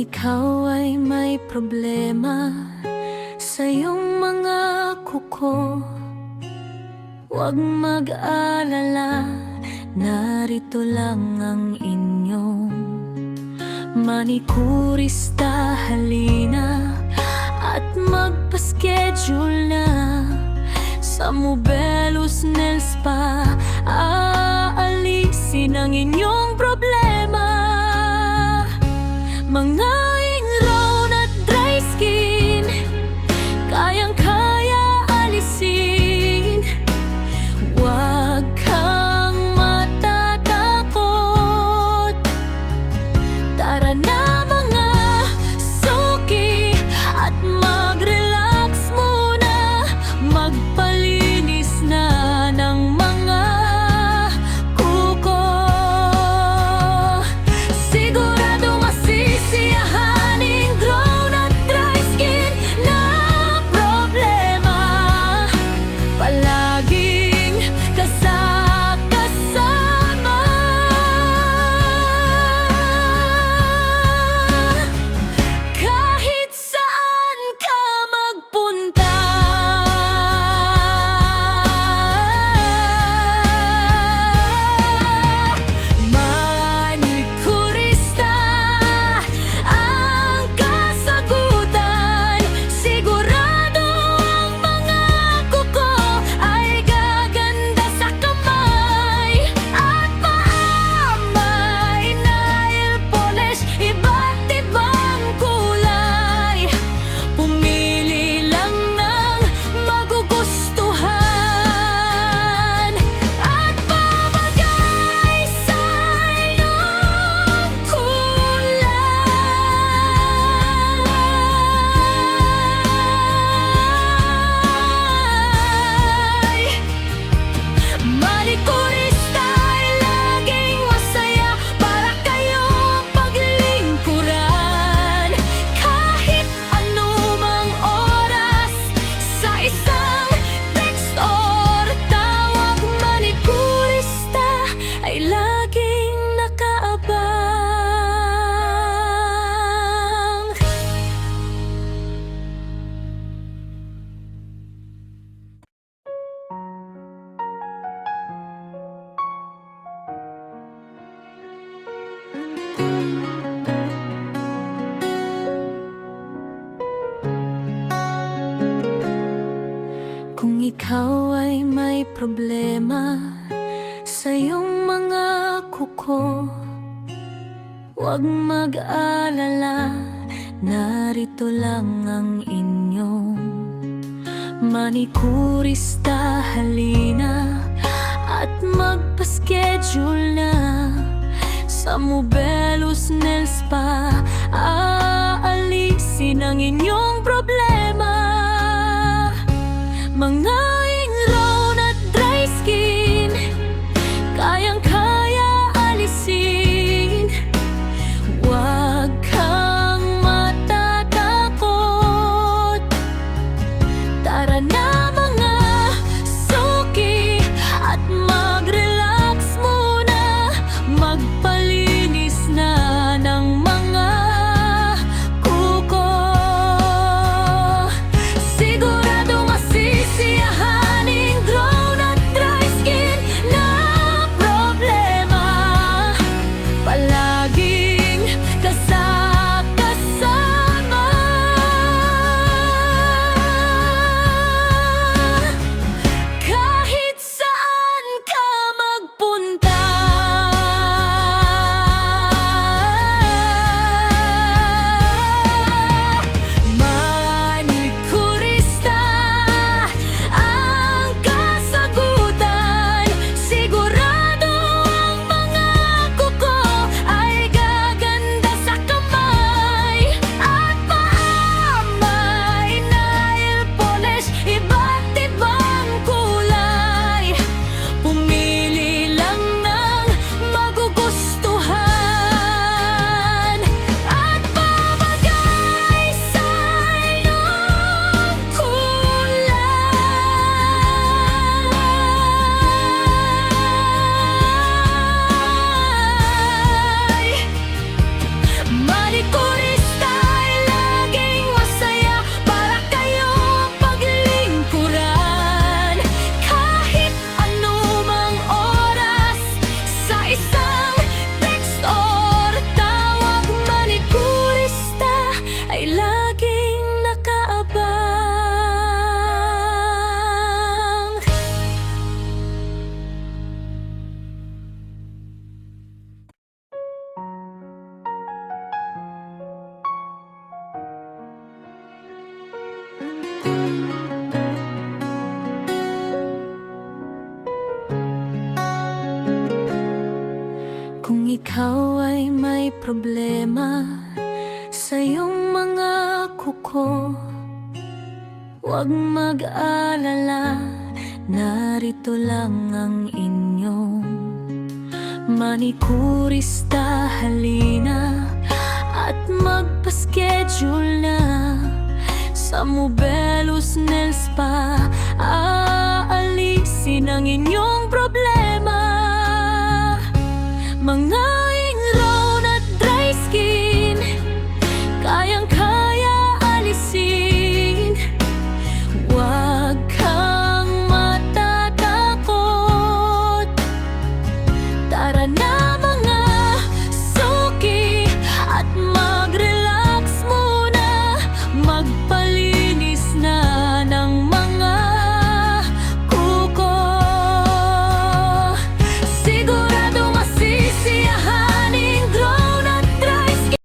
ikaw ay may problema sa iyong mga kuko, huwag mag-alala, narito lang ang inyong manikurista. Halina at magpa-schedule na sa Mobelos Nail Spa. Aalisin ang inyong problema, mga ingrown at dry skin, kayang-kaya alisin. Huwag kang matatakot, tara na mga suki at mag-relax muna, magpalinis na ng mga kuko. Sigurado masisiyahan ingrown at dry skin na problema, palaging kasama. Kahit saan ka magpunta, manikurista ang kasagutan. Sigurado ang mga kuko ay gaganda sa kamay at paa. May nail polish, iba't ibang kulay, pumili lang ng magugustuhan at babagay sa iyong kulay. Manikurista ay laging masaya para kayong paglingkuran, kahit anumang oras, sa isang text or tawag. Manikurista ay laging nakaabang. Kung ikaw ay may problema sa iyong mga kuko, huwag mag-alala, narito lang ang inyong manikurista. Halina at magpa-schedule na sa Mobelos Nail Spa. Aalisin ang inyong problema, mga ingrown at dry skin, kayang-kaya alisin. Huwag kang matatakot, tara na mga suki at mag-relax muna, magpalinis na ng mga ikaw ay may problema sa iyong mga kuko, huwag mag-alala, narito lang ang inyong manikurista. Halina at magpa-schedule na sa Mobelos Nail Spa. Aalisin ang inyong